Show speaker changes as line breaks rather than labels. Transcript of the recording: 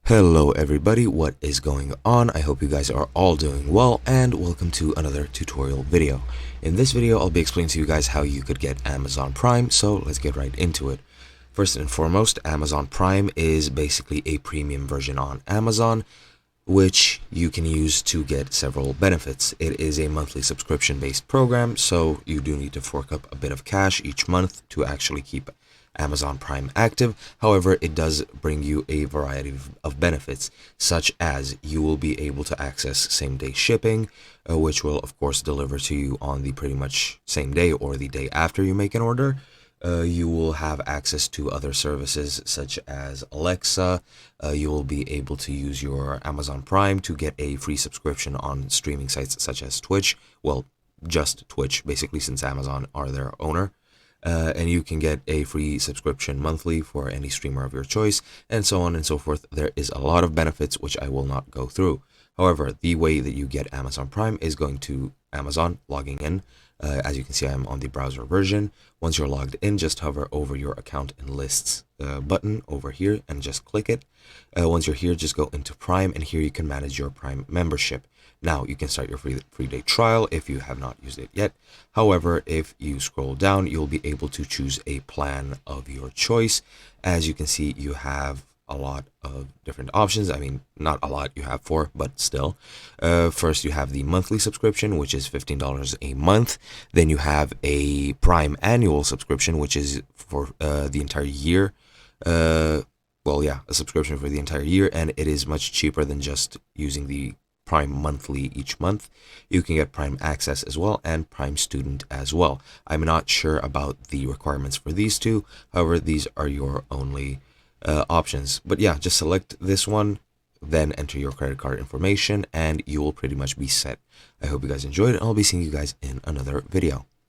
Hello everybody, what is going on? I hope you guys are all doing well and welcome to another tutorial video. In this video, I'll be explaining to you guys how you could get Amazon Prime, so let's get right into it. First and foremost, Amazon Prime is basically a premium version on Amazon, which you can use to get several benefits. It is a monthly subscription based program, so you do need to fork up a bit of cash each month to actually keep Amazon Prime active. However, it does bring you a variety of benefits, such as you will be able to access same-day shipping, which will of course deliver to you on the pretty much same day or the day after you make an order. You will have access to other services such as Alexa. You will be able to use your Amazon Prime to get a free subscription on streaming sites such as Twitch. Well, just Twitch, basically, since Amazon are their owner. And you can get a free subscription monthly for any streamer of your choice, and so on and so forth. There is a lot of benefits which I will not go through. However, the way that you get Amazon Prime is going to Amazon, logging in. As you can see, I'm on the browser version. Once you're logged in, just hover over your account and lists button over here and just click it. Once you're here, just go into Prime, and here you can manage your Prime membership. Now, you can start your free day trial if you have not used it yet. However, if you scroll down, you'll be able to choose a plan of your choice. As you can see, you have a lot of different options. I mean, not a lot, you have four, but still. First, you have the monthly subscription, which is $15 a month. Then you have a Prime annual subscription, which is for the entire year. Well, yeah, a subscription for the entire year, and it is much cheaper than just using the Prime monthly each month. You can get Prime Access as well and Prime Student as well. I'm not sure about the requirements for these two. However, these are your only options. But yeah, just select this one, then enter your credit card information, and you will pretty much be set. I hope you guys enjoyed, and I'll be seeing you guys in another video.